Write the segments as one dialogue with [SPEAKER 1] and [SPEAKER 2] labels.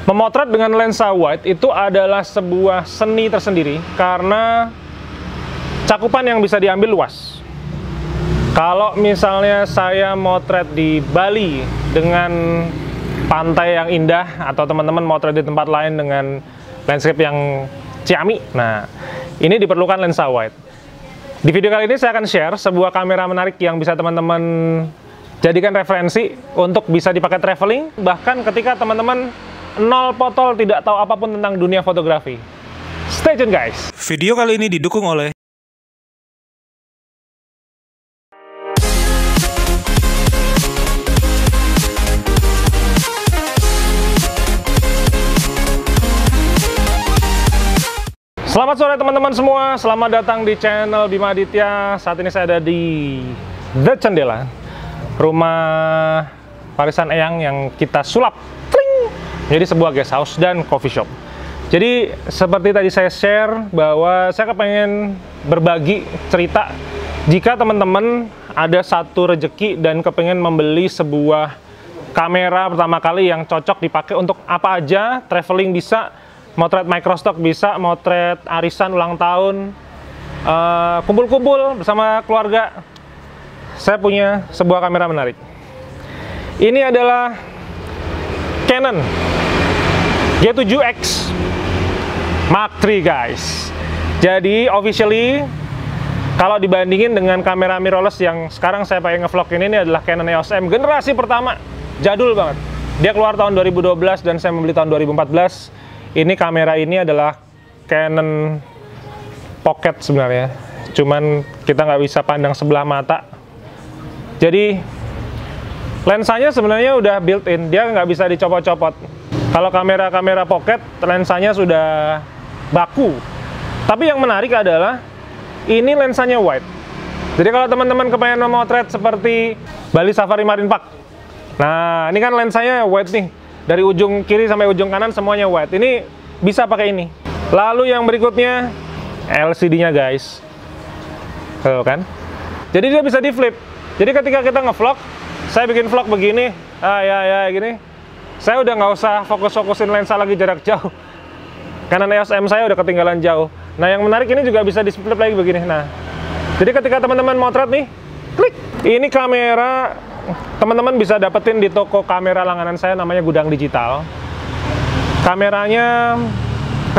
[SPEAKER 1] Memotret dengan lensa wide itu adalah sebuah seni tersendiri karena cakupan yang bisa diambil luas. Kalau misalnya saya motret di Bali dengan pantai yang indah, atau teman-teman motret di tempat lain dengan landscape yang ciamik, nah ini diperlukan lensa wide. Di video kali ini saya akan share sebuah kamera menarik yang bisa teman-teman jadikan referensi untuk bisa dipakai traveling, bahkan ketika teman-teman nol potol, tidak tahu apapun tentang dunia fotografi. Stay tune guys!
[SPEAKER 2] Video kali ini didukung oleh
[SPEAKER 1] Selamat sore teman-teman semua, selamat datang di channel Bima Aditya. Saat ini saya ada di The Cendela, rumah Parisan Eyang yang kita sulap menjadi sebuah guest house dan coffee shop. Jadi seperti tadi saya share bahwa saya kepengen berbagi cerita jika teman-teman ada satu rezeki dan kepengen membeli sebuah kamera pertama kali yang cocok dipakai untuk apa aja, traveling bisa, motret microstock bisa, motret arisan ulang tahun, kumpul-kumpul bersama keluarga. Saya punya sebuah kamera menarik. Ini adalah Canon G7X Mark III guys. Jadi officially kalau dibandingin dengan kamera mirrorless yang sekarang saya pakai ngevlog ini adalah Canon EOS M generasi pertama, jadul banget. Dia keluar tahun 2012 dan saya membeli tahun 2014. Ini kamera ini adalah Canon Pocket sebenarnya, cuman kita nggak bisa pandang sebelah mata. Jadi lensanya sebenarnya udah built-in, dia nggak bisa dicopot-copot. Kalau kamera-kamera pocket, lensanya sudah baku. Tapi yang menarik adalah ini lensanya wide. Jadi kalau teman-teman kepengen memotret seperti Bali Safari Marine Park, nah ini kan lensanya wide nih, dari ujung kiri sampai ujung kanan semuanya wide. Ini bisa pakai ini. Lalu yang berikutnya LCD-nya guys, tuh kan. Jadi dia bisa di flip. Jadi ketika kita ngevlog, saya bikin vlog begini, gini, saya udah nggak usah fokus-fokusin lensa lagi jarak jauh, karena EOS M saya udah ketinggalan jauh. Nah yang menarik ini juga bisa di flip lagi begini. Nah, jadi ketika teman-teman motret nih, klik, ini kamera teman-teman bisa dapetin di toko kamera langganan saya, namanya Gudang Digital. Kameranya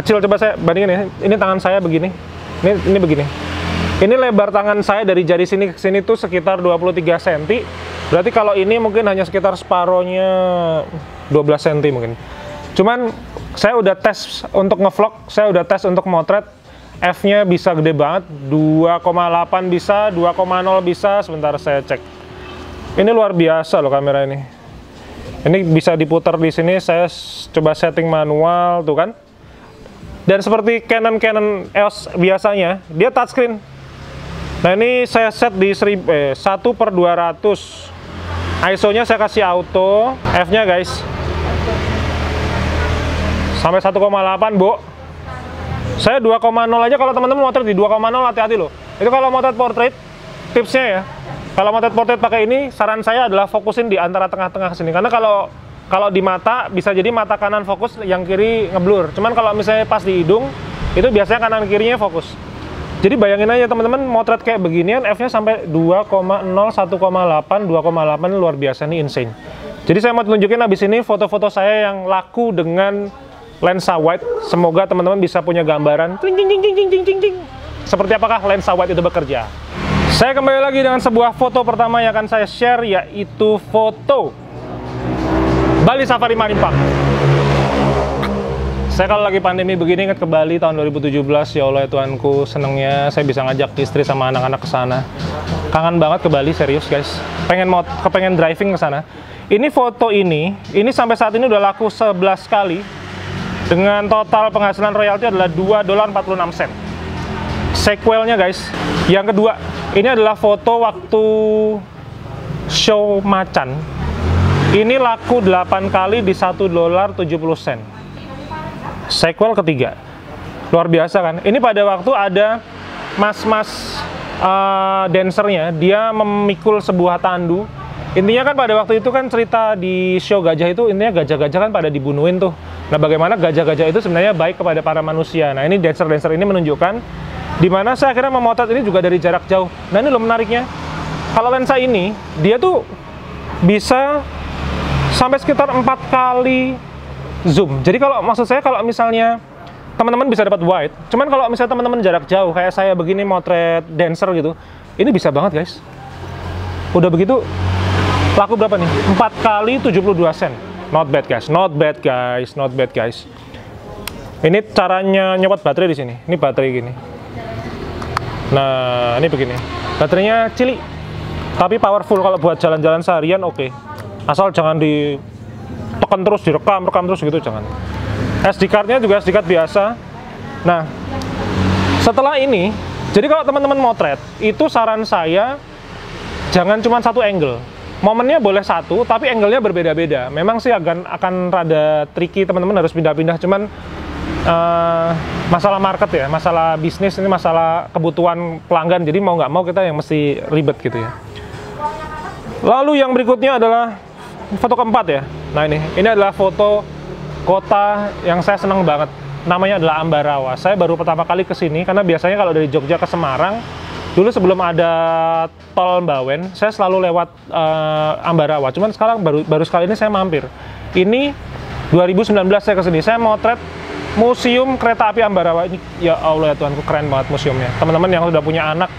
[SPEAKER 1] kecil, coba saya bandingin ya. Ini tangan saya begini, ini begini. Ini lebar tangan saya dari jari sini ke sini tuh sekitar 23 cm. Berarti kalau ini mungkin hanya sekitar separohnya 12 cm mungkin. Cuman saya udah tes untuk ngevlog, saya udah tes untuk motret. F-nya bisa gede banget, 2,8 bisa, 2,0 bisa. Sebentar saya cek. Ini luar biasa loh kamera ini. Ini bisa diputar di sini, saya coba setting manual tuh kan. Dan seperti Canon EOS biasanya, dia touchscreen. Nah ini saya set di 1/200. ISO-nya saya kasih auto, F-nya guys sampai 1,8 bu. Saya 2,0 aja. Kalau teman-teman motret di 2,0 hati-hati loh. Itu kalau motret portrait, tipsnya ya. Kalau motret portrait pakai ini, saran saya adalah fokusin di antara tengah-tengah sini. Karena kalau di mata bisa jadi mata kanan fokus, yang kiri ngeblur. Cuman kalau misalnya pas di hidung, itu biasanya kanan kirinya fokus. Jadi bayangin aja teman-teman motret kayak beginian, F-nya sampai 2,0, 1,8, 2,8 luar biasa nih, insane. Jadi saya mau tunjukin abis ini foto-foto saya yang laku dengan lensa wide. Semoga teman-teman bisa punya gambaran seperti apakah lensa wide itu bekerja. Saya kembali lagi dengan sebuah foto pertama yang akan saya share, yaitu foto Bali Safari Marine Park. Saya kalau lagi pandemi begini ingat ke Bali tahun 2017, ya Allah ya Tuhanku, senengnya saya bisa ngajak istri sama anak-anak ke sana. Kangen banget ke Bali, serius guys. Kepengen driving ke sana. Ini foto ini sampai saat ini udah laku 11 kali dengan total penghasilan royalti adalah $2.46. Sequelnya guys, yang kedua, ini adalah foto waktu show macan. Ini laku 8 kali di $1.70. Sequel ketiga, luar biasa kan? Ini pada waktu ada mas-mas dancernya, dia memikul sebuah tandu. Intinya kan pada waktu itu kan cerita di show gajah itu, intinya gajah-gajah kan pada dibunuhin tuh. Nah, bagaimana gajah-gajah itu sebenarnya baik kepada para manusia. Nah, ini dancer-dancer ini menunjukkan di mana saya akhirnya memotret ini juga dari jarak jauh. Nah, ini loh menariknya. Kalau lensa ini, dia tuh bisa sampai sekitar 4 kali zoom. Jadi kalau maksud saya kalau misalnya teman-teman bisa dapat wide, cuman kalau misalnya teman-teman jarak jauh kayak saya begini motret dancer gitu, ini bisa banget guys. Udah begitu laku berapa nih? 4 kali 72 sen. Not bad guys, not bad guys, not bad guys. Ini caranya nyopot baterai di sini. Ini baterai gini. Nah, ini begini. Baterainya cilik, tapi powerful kalau buat jalan-jalan seharian oke. Asal jangan ditekan terus, direkam terus gitu, jangan. SD card-nya juga SD card biasa. Nah, setelah ini, jadi kalau teman-teman motret, itu saran saya jangan cuma satu angle. Momennya boleh satu, tapi angle-nya berbeda-beda. Memang sih akan rada tricky, teman-teman harus pindah-pindah. Cuman masalah market ya, masalah bisnis, ini masalah kebutuhan pelanggan. Jadi mau nggak mau kita yang mesti ribet gitu ya. Lalu yang berikutnya adalah foto keempat ya. Nah ini adalah foto kota yang saya senang banget. Namanya adalah Ambarawa. Saya baru pertama kali ke sini karena biasanya kalau dari Jogja ke Semarang, dulu sebelum ada tol Mbawen, saya selalu lewat Ambarawa. Cuman sekarang baru sekali ini saya mampir. Ini 2019 saya ke sini. Saya motret Museum Kereta Api Ambarawa. Ini ya Allah ya Tuhanku, keren banget museumnya. Teman-teman yang sudah punya anak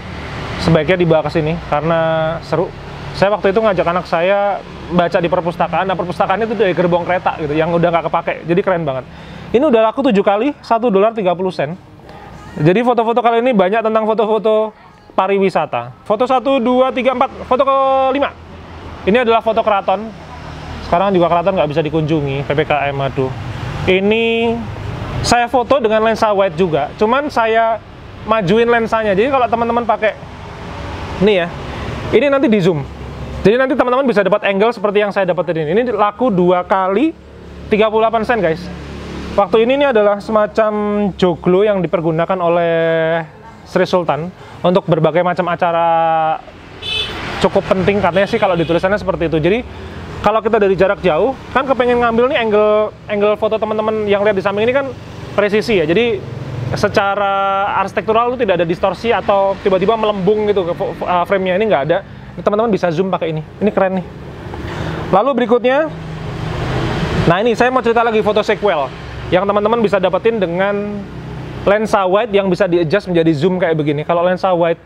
[SPEAKER 1] sebaiknya dibawa ke sini karena seru. Saya waktu itu ngajak anak saya baca di perpustakaan. Nah, perpustakaan itu dari gerbong kereta gitu, yang udah nggak kepake. Jadi keren banget. Ini udah laku 7 kali, $1.30. Jadi foto-foto kali ini banyak tentang foto-foto pariwisata. Foto 1, 2, 3, 4. Foto ke-5. Ini adalah foto keraton. Sekarang juga keraton nggak bisa dikunjungi, PPKM, aduh. Ini saya foto dengan lensa wide juga. Cuman saya majuin lensanya. Jadi kalau teman-teman pakai ini ya, ini nanti di zoom. Jadi nanti teman-teman bisa dapat angle seperti yang saya dapetin ini. Ini laku 2 kali 38 sen guys. Waktu ini adalah semacam joglo yang dipergunakan oleh Sri Sultan untuk berbagai macam acara cukup penting, katanya sih kalau ditulisannya seperti itu. Jadi kalau kita dari jarak jauh kan kepengen ngambil nih angle foto teman-teman yang lihat di samping ini kan presisi ya. Jadi secara arsitektural itu tidak ada distorsi atau tiba-tiba melembung gitu ke frame-nya, ini nggak ada. Teman-teman bisa zoom pakai ini keren nih. Lalu berikutnya, nah ini saya mau cerita lagi foto sequel yang teman-teman bisa dapetin dengan lensa wide yang bisa di-adjust menjadi zoom kayak begini. Kalau lensa wide,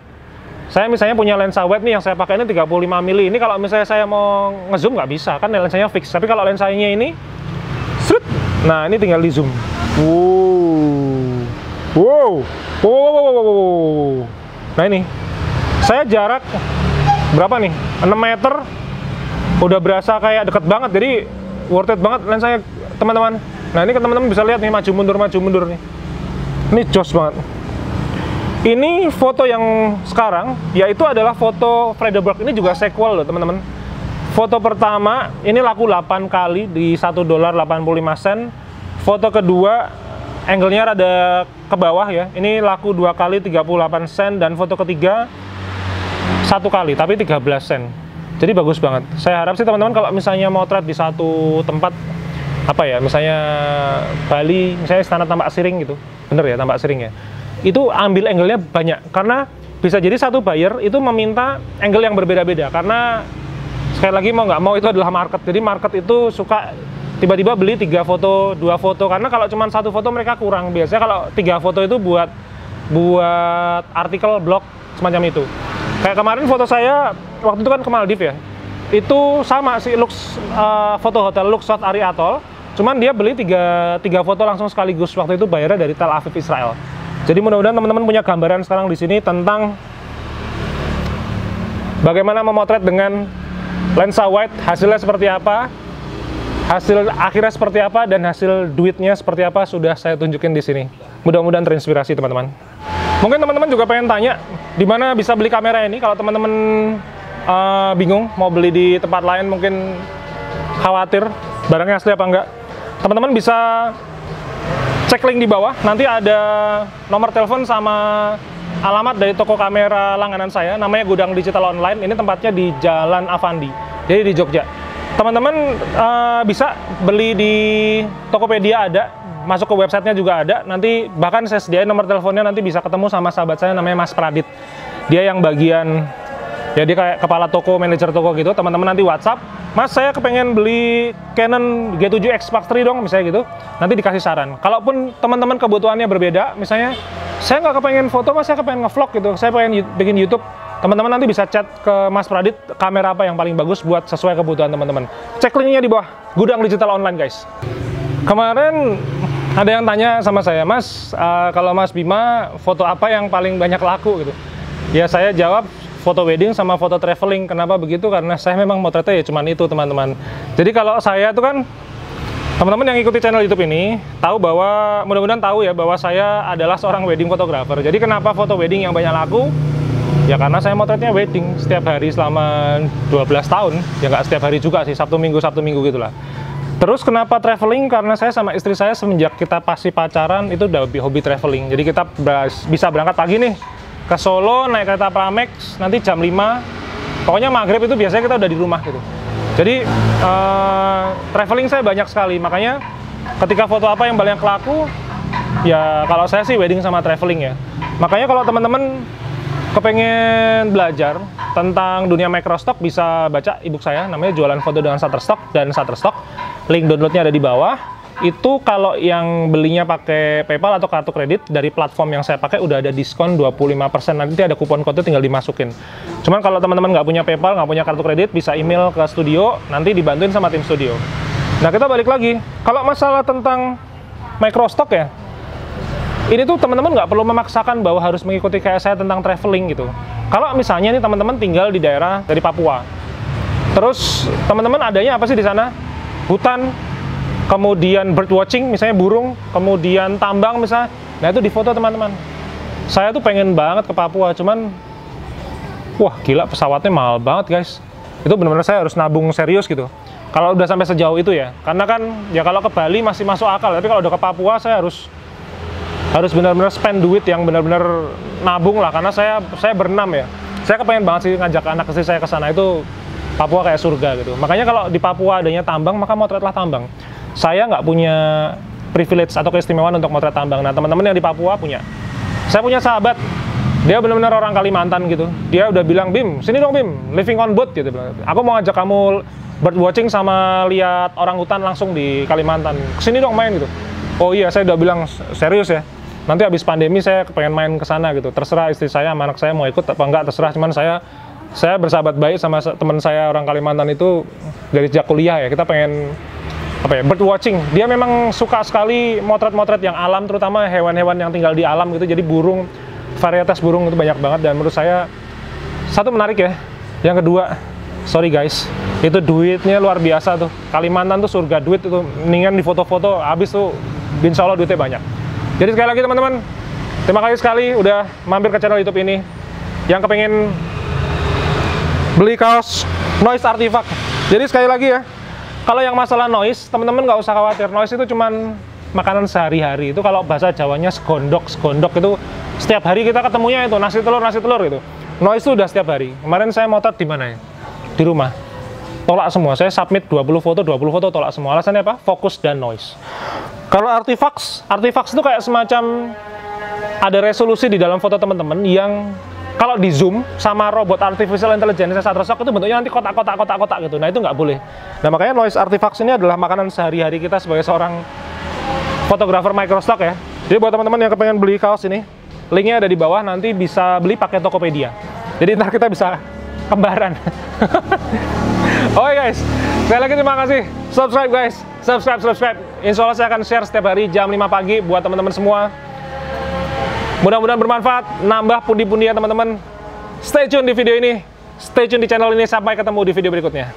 [SPEAKER 1] saya misalnya punya lensa wide nih yang saya pakai ini 35 mili. Ini kalau misalnya saya mau ngezoom nggak bisa, kan lensanya fix. Tapi kalau lensanya ini, srut, nah ini tinggal di zoom. Wow. Nah ini, saya jarak berapa nih? 6 meter, udah berasa kayak deket banget. Jadi worth it banget lensanya teman-teman. Nah ini kan teman-teman bisa lihat nih, maju mundur nih. Ini jos banget. Ini foto yang sekarang, yaitu adalah foto Frederberg. Ini juga sequel loh teman-teman. Foto pertama ini laku 8 kali di $1.85. Foto kedua angle-nya rada ke bawah ya. Ini laku 2 kali 38 sen, dan foto ketiga 1 kali tapi 13 sen. Jadi bagus banget. Saya harap sih teman-teman kalau misalnya motret di satu tempat, apa ya, misalnya Bali, misalnya Istana Tambak Siring gitu. Bener ya, Tambak Siring ya. Itu ambil angle-nya banyak, karena bisa jadi satu buyer itu meminta angle yang berbeda-beda, karena sekali lagi mau nggak mau itu adalah market. Jadi market itu suka tiba-tiba beli 3 foto, 2 foto, karena kalau cuma 1 foto mereka kurang. Biasanya kalau 3 foto itu buat artikel blog semacam itu. Kayak kemarin foto saya waktu itu kan ke Maldives ya, itu sama sih foto hotel Luxor Ari Atoll, cuman dia beli 3 foto langsung sekaligus. Waktu itu bayarnya dari Tel Aviv, Israel. Jadi mudah-mudahan teman-teman punya gambaran sekarang di sini tentang bagaimana memotret dengan lensa wide, hasilnya seperti apa, hasil akhirnya seperti apa, dan hasil duitnya seperti apa sudah saya tunjukin di sini. Mudah-mudahan terinspirasi teman-teman. Mungkin teman-teman juga pengen tanya di mana bisa beli kamera ini. Kalau teman-teman bingung mau beli di tempat lain, mungkin khawatir barangnya asli apa enggak, teman-teman bisa cek link di bawah. Nanti ada nomor telepon sama alamat dari toko kamera langganan saya, namanya Gudang Digital Online. Ini tempatnya di Jalan Avandi, jadi di Jogja. teman-teman bisa beli di Tokopedia ada, masuk ke websitenya juga ada. Nanti bahkan saya sediain nomor teleponnya, nanti bisa ketemu sama sahabat saya namanya Mas Pradit. Dia yang bagian, ya dia kayak kepala toko, manajer toko gitu. Teman-teman nanti WhatsApp, Mas saya kepengen beli Canon G7X Mark III dong, misalnya gitu. Nanti dikasih saran. Kalaupun teman-teman kebutuhannya berbeda, misalnya saya nggak kepengen foto, Mas saya kepengen ngevlog gitu, saya pengen bikin YouTube. Teman-teman nanti bisa chat ke Mas Pradit, kamera apa yang paling bagus buat sesuai kebutuhan teman-teman. Cek linknya di bawah, Gudang Digital Online guys. Kemarin ada yang tanya sama saya, Mas, kalau Mas Bima, foto apa yang paling banyak laku gitu? Ya saya jawab, foto wedding sama foto traveling. Kenapa begitu? Karena saya memang motretnya ya cuman itu teman-teman. Jadi kalau saya tuh kan, teman-teman yang ikuti channel YouTube ini, tahu bahwa, mudah-mudahan tahu ya, bahwa saya adalah seorang wedding photographer. Jadi kenapa foto wedding yang banyak laku? Ya karena saya motretnya wedding setiap hari selama 12 tahun. Ya nggak setiap hari juga sih, Sabtu Minggu gitulah. Terus kenapa traveling? Karena saya sama istri saya semenjak kita pasti pacaran itu udah hobi traveling. Jadi kita bisa berangkat pagi nih ke Solo, naik kereta Pramex, nanti jam 5. Pokoknya maghrib itu biasanya kita udah di rumah gitu. Jadi traveling saya banyak sekali. Makanya ketika foto apa yang banyak laku, ya kalau saya sih wedding sama traveling ya. Makanya kalau teman-teman kepengen belajar tentang dunia microstock, bisa baca ebook saya, namanya Jualan Foto dengan Shutterstock dan Shutterstock. Link downloadnya ada di bawah. Itu kalau yang belinya pakai PayPal atau kartu kredit dari platform yang saya pakai udah ada diskon 25%. Nanti ada kupon kode tinggal dimasukin. Cuman kalau teman-teman nggak punya PayPal, nggak punya kartu kredit, bisa email ke studio, nanti dibantuin sama tim studio. Nah kita balik lagi, kalau masalah tentang microstock ya, ini tuh teman-teman nggak perlu memaksakan bahwa harus mengikuti kayak saya tentang traveling gitu. Kalau misalnya nih teman-teman tinggal di daerah dari Papua, terus teman-teman adanya apa sih di sana? Hutan, kemudian bird watching, misalnya burung, kemudian tambang misalnya. Nah itu difoto teman-teman. Saya tuh pengen banget ke Papua, cuman wah gila pesawatnya mahal banget guys. Itu benar-benar saya harus nabung serius gitu. Kalau udah sampai sejauh itu ya, karena kan ya kalau ke Bali masih masuk akal, tapi kalau udah ke Papua saya harus benar-benar spend duit yang benar-benar nabung lah, karena saya berenam ya. Saya kepengen banget sih ngajak anak istri saya ke sana, itu Papua kayak surga gitu. Makanya kalau di Papua adanya tambang, maka motretlah tambang. Saya nggak punya privilege atau keistimewaan untuk motret tambang. Nah, teman-teman yang di Papua punya. Saya punya sahabat, dia benar-benar orang Kalimantan gitu. Dia udah bilang, Bim, sini dong Bim, living on boat gitu. Aku mau ngajak kamu bird watching sama lihat orang hutan langsung di Kalimantan. Kesini dong main gitu. Oh iya, saya udah bilang serius ya. Nanti habis pandemi saya pengen main ke sana gitu. Terserah istri saya sama anak saya mau ikut apa enggak, terserah. Cuman saya bersahabat baik sama teman saya orang Kalimantan itu dari sejak kuliah ya. Kita pengen apa ya, bird watching. Dia memang suka sekali motret-motret yang alam, terutama hewan-hewan yang tinggal di alam gitu. Jadi burung, varietas burung itu banyak banget, dan menurut saya satu menarik ya. Yang kedua, sorry guys, itu duitnya luar biasa tuh. Kalimantan tuh surga duit itu. Mendingan di foto-foto habis tuh insya Allah duitnya banyak. Jadi sekali lagi teman-teman, terima kasih sekali udah mampir ke channel YouTube ini. Yang kepengen beli kaos Noise Artifact. Jadi sekali lagi ya, kalau yang masalah noise, teman-teman nggak usah khawatir. Noise itu cuman makanan sehari-hari. Itu kalau bahasa Jawanya segondok itu setiap hari kita ketemunya itu nasi telur gitu. Noise itu udah setiap hari. Kemarin saya motret di mana ya? Di rumah. Tolak semua. Saya submit 20 foto tolak semua. Alasannya apa? Fokus dan noise. Kalau artifacts itu kayak semacam ada resolusi di dalam foto teman-teman yang kalau di zoom sama robot artificial intelligence Shutterstock itu bentuknya nanti kotak gitu. Nah itu nggak boleh. Nah makanya noise artifacts ini adalah makanan sehari-hari kita sebagai seorang fotografer microstock ya. Jadi buat teman-teman yang kepengen beli kaos ini, linknya ada di bawah. Nanti bisa beli pakai Tokopedia. Jadi ntar kita bisa kembaran. Oke guys, sekali lagi terima kasih. Subscribe guys, subscribe. Insya Allah saya akan share setiap hari jam 5 pagi buat teman-teman semua. Mudah-mudahan bermanfaat, nambah pundi-pundi ya teman-teman. Stay tune di video ini, stay tune di channel ini, sampai ketemu di video berikutnya.